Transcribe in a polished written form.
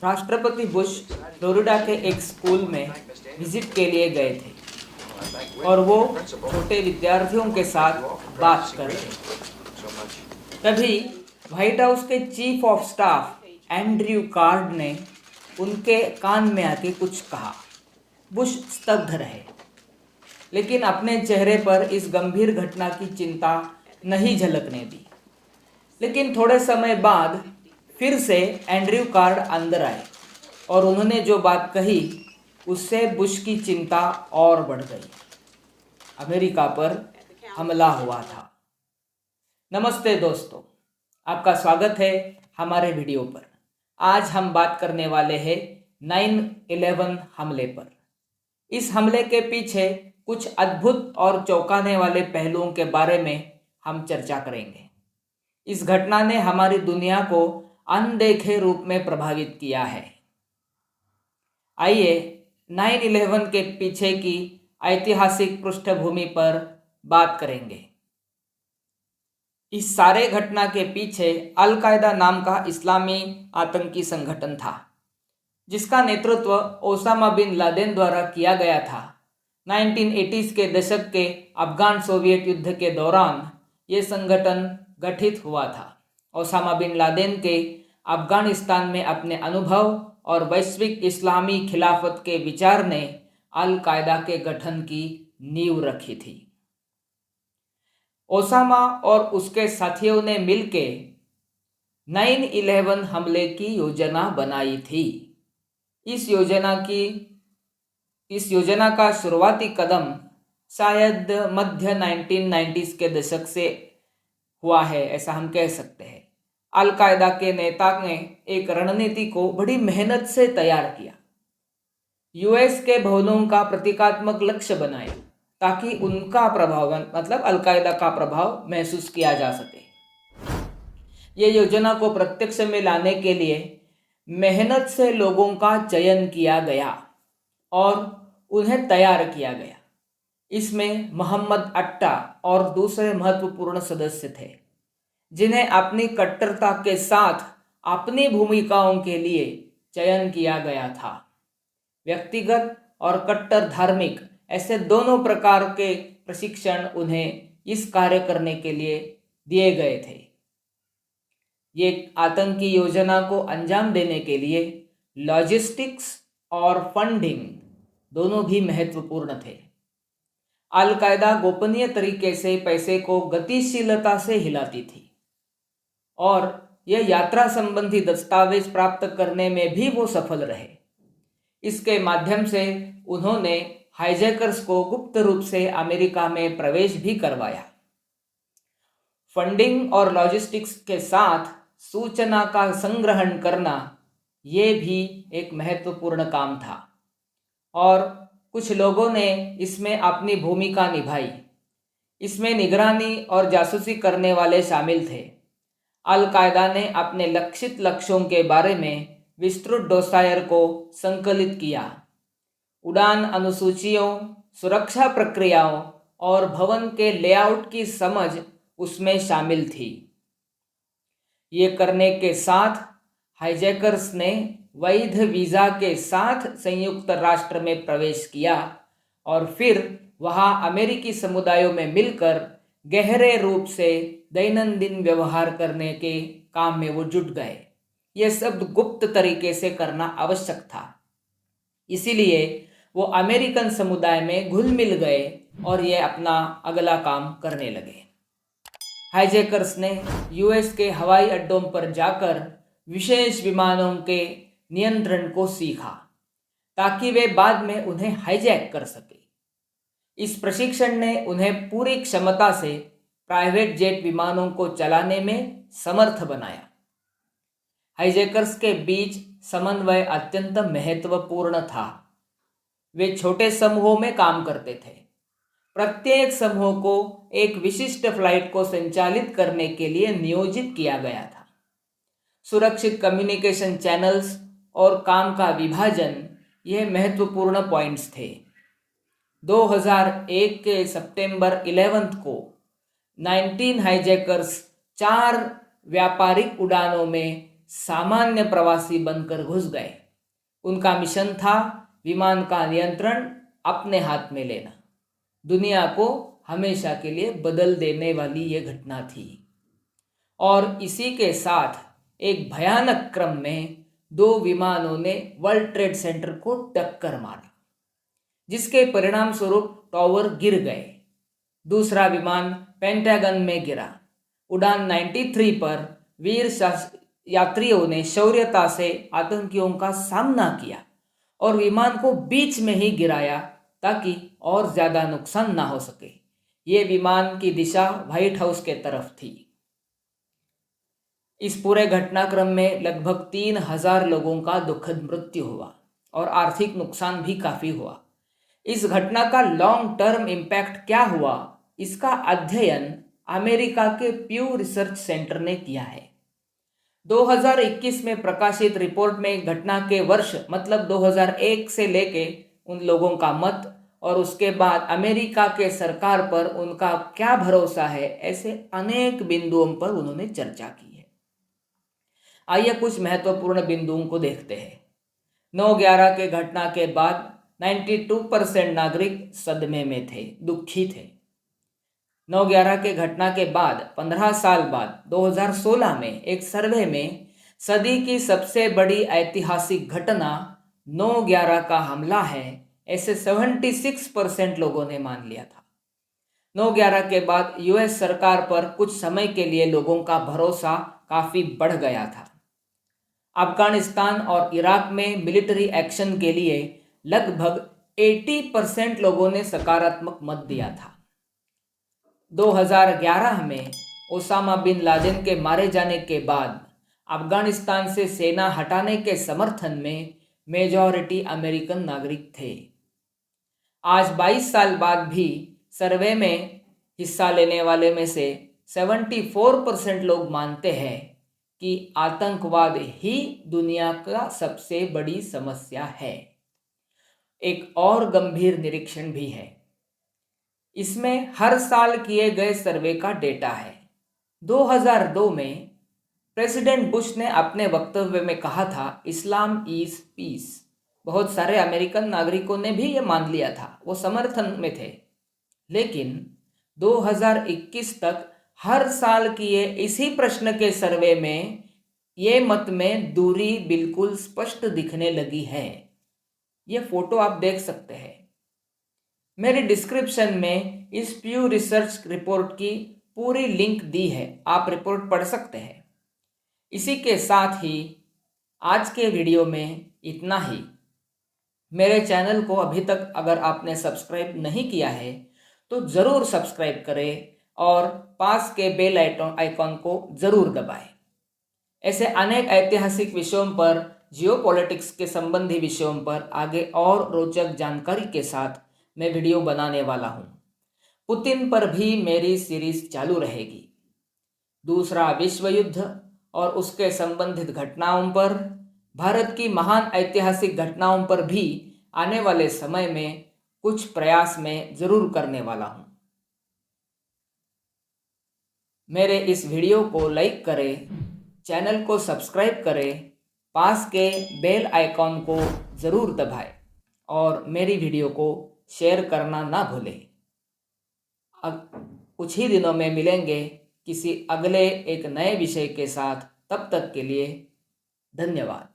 राष्ट्रपति Bush Florida के एक स्कूल में विजिट के लिए गए थे और वो छोटे विद्यार्थियों के साथ बात कर रहे थे। तभी व्हाइट हाउस के chief of staff Andrew card ने उनके कान में आके कुछ कहा। बुश स्तब्ध रहे, लेकिन अपने चेहरे पर इस गंभीर घटना की चिंता नहीं झलकने दी। लेकिन थोड़े समय बाद फिर से एंड्रयू कार्ड अंदर आए और उन्होंने जो बात कही उससे बुश की चिंता और बढ़ गई। अमेरिका पर हमला हुआ था। नमस्ते दोस्तों, आपका स्वागत है हमारे वीडियो पर। आज हम बात करने वाले हैं 9/11 हमले पर। इस हमले के पीछे कुछ अद्भुत और चौंकाने वाले पहलुओं के बारे में हम चर्चा करेंगे। इस घटना ने हमारी दुनिया को अनदेखे रूप में प्रभावित किया है। आइए 9/11 के पीछे की ऐतिहासिक पृष्ठभूमि पर बात करेंगे। इस सारे घटना के पीछे अल कायदा नाम का इस्लामी आतंकी संगठन था, जिसका नेतृत्व ओसामा बिन लादेन द्वारा किया गया था। 1980s के दशक के अफगान सोवियत युद्ध के दौरान ये संगठन गठित हुआ था। ओसामा बिन लादेन के अफगानिस्तान में अपने अनुभव और वैश्विक इस्लामी खिलाफत के विचार ने अल कायदा के गठन की नींव रखी थी। ओसामा और उसके साथियों ने मिलकर 9/11 हमले की योजना बनाई थी। इस योजना का शुरुआती कदम शायद मध्य 1990s के दशक से हुआ है, ऐसा हम कह सकते हैं। अल कायदा के नेता ने एक रणनीति को बड़ी मेहनत से तैयार किया। यूएस के भवनों का प्रतीकात्मक लक्ष्य बनाया ताकि उनका प्रभाव मतलब अल कायदा का प्रभाव महसूस किया जा सके। ये योजना को प्रत्यक्ष में लाने के लिए मेहनत से लोगों का चयन किया गया और उन्हें तैयार किया गया। इसमें मोहम्मद अट्टा और दूसरे महत्वपूर्ण सदस्य थे, जिन्हें अपनी कट्टरता के साथ अपनी भूमिकाओं के लिए चयन किया गया था। व्यक्तिगत और कट्टर धार्मिक, ऐसे दोनों प्रकार के प्रशिक्षण उन्हें इस कार्य करने के लिए दिए गए थे। ये आतंकी योजना को अंजाम देने के लिए लॉजिस्टिक्स और फंडिंग दोनों भी महत्वपूर्ण थे। अल कायदा गोपनीय तरीके से पैसे को गतिशीलता से हिलाती थी और यह यात्रा संबंधी दस्तावेज प्राप्त करने में भी वो सफल रहे। इसके माध्यम से उन्होंने हाईजैकर्स को गुप्त रूप से अमेरिका में प्रवेश भी करवाया। फंडिंग और लॉजिस्टिक्स के साथ सूचना का संग्रहण करना ये भी एक महत्वपूर्ण काम था और कुछ लोगों ने इसमें अपनी भूमिका निभाई। इसमें निगरानी और जासूसी करने वाले शामिल थे। अल कायदा ने अपने लक्षित लक्ष्यों के बारे में विस्तृत डोसायर को संकलित किया। उड़ान अनुसूचियों, सुरक्षा प्रक्रियाओं और भवन के लेआउट की समझ उसमें शामिल थी। ये करने के साथ हाईजैकर्स ने वैध वीज़ा के साथ संयुक्त राष्ट्र में प्रवेश किया और फिर वहाँ अमेरिकी समुदायों में मिलकर गहरे रूप से दैनंदिन व्यवहार करने के काम में वो जुट गए। ये सब गुप्त तरीके से करना आवश्यक था, इसीलिए वो अमेरिकन समुदाय में घुल मिल गए और ये अपना अगला काम करने लगे। हाईजैकर्स ने यूएस के हवाई अड्डों पर जाकर विशेष विमानों के नियंत्रण को सीखा ताकि वे बाद में उन्हें हाईजैक कर सके। इस प्रशिक्षण ने उन्हें पूरी क्षमता से प्राइवेट जेट विमानों को चलाने में समर्थ बनाया। हाईजैकर्स के बीच समन्वय अत्यंत महत्वपूर्ण था। वे छोटे समूहों में काम करते थे। प्रत्येक समूह को एक विशिष्ट फ्लाइट को संचालित करने के लिए नियोजित किया गया था। सुरक्षित कम्युनिकेशन चैनल्स और काम का विभाजन ये महत्वपूर्ण पॉइंट्स थे। 2001 के सितंबर 11 को 19 हाईजैकर्स 4 व्यापारिक उड़ानों में सामान्य प्रवासी बनकर घुस गए। उनका मिशन था विमान का नियंत्रण अपने हाथ में लेना। दुनिया को हमेशा के लिए बदल देने वाली ये घटना थी। और इसी के साथ एक भयानक क्रम में 2 विमानों ने वर्ल्ड ट्रेड सेंटर को टक्कर मारा, जिसके परिणाम स्वरूप टावर गिर गए। दूसरा विमान पेंटागन में गिरा। उड़ान 93 पर वीर यात्रियों ने शौर्यता से आतंकियों का सामना किया और विमान को बीच में ही गिराया ताकि और ज़्यादा नुकसान ना हो सके। ये विमान की दिशा व्हाइट हाउस के तरफ थी। इस पूरे घटनाक्रम में लगभग 3000 लोगों का दुखद मृत्यु हुआ और आर्थिक नुकसान भी काफ़ी हुआ। इस घटना का लॉन्ग टर्म इम्पैक्ट क्या हुआ, इसका अध्ययन अमेरिका के प्यू रिसर्च सेंटर ने किया है। 2021 में प्रकाशित रिपोर्ट में घटना के वर्ष मतलब 2001 से लेके उन लोगों का मत और उसके बाद अमेरिका के सरकार पर उनका क्या भरोसा है, ऐसे अनेक बिंदुओं पर उन्होंने चर्चा की है। आइए कुछ महत्वपूर्ण बिंदुओं को देखते हैं। 9/11 के घटना के बाद 92% नागरिक सदमे में थे, दुखी थे। 9/11 के घटना के बाद 15 साल बाद 2016 में एक सर्वे में सदी की सबसे बड़ी ऐतिहासिक घटना 9/11 का हमला है, ऐसे 76% लोगों ने मान लिया था। 9/11 के बाद यूएस सरकार पर कुछ समय के लिए लोगों का भरोसा काफ़ी बढ़ गया था। अफगानिस्तान और इराक में मिलिट्री एक्शन के लिए लगभग 80% लोगों ने सकारात्मक मत दिया था। 2011 में ओसामा बिन लादेन के मारे जाने के बाद अफगानिस्तान से सेना हटाने के समर्थन में मेजॉरिटी अमेरिकन नागरिक थे। आज 22 साल बाद भी सर्वे में हिस्सा लेने वाले में से 74% लोग मानते हैं कि आतंकवाद ही दुनिया का सबसे बड़ी समस्या है। एक और गंभीर निरीक्षण भी है। इसमें हर साल किए गए सर्वे का डेटा है। 2002 में प्रेसिडेंट बुश ने अपने वक्तव्य में कहा था, इस्लाम इज पीस। बहुत सारे अमेरिकन नागरिकों ने भी ये मान लिया था, वो समर्थन में थे। लेकिन 2021 तक हर साल किए इसी प्रश्न के सर्वे में ये मत में दूरी बिल्कुल स्पष्ट दिखने लगी है। ये फोटो आप देख सकते हैं। मेरी डिस्क्रिप्शन में इस प्यू रिसर्च रिपोर्ट की पूरी लिंक दी है, आप रिपोर्ट पढ़ सकते हैं। इसी के साथ ही आज के वीडियो में इतना ही। मेरे चैनल को अभी तक अगर आपने सब्सक्राइब नहीं किया है तो ज़रूर सब्सक्राइब करें और पास के बेल आइकॉन को ज़रूर दबाएं। ऐसे अनेक ऐतिहासिक विषयों पर, जियोपॉलिटिक्स के संबंधी विषयों पर आगे और रोचक जानकारी के साथ मैं वीडियो बनाने वाला हूँ। पुतिन पर भी मेरी सीरीज चालू रहेगी। दूसरा विश्व युद्ध और उसके संबंधित घटनाओं पर, भारत की महान ऐतिहासिक घटनाओं पर भी आने वाले समय में कुछ प्रयास मैं ज़रूर करने वाला हूँ। मेरे इस वीडियो को लाइक करें, चैनल को सब्सक्राइब करें, पास के बेल आइकॉन को ज़रूर दबाएं और मेरी वीडियो को शेयर करना ना भूलें। अब कुछ ही दिनों में मिलेंगे किसी अगले एक नए विषय के साथ। तब तक के लिए धन्यवाद।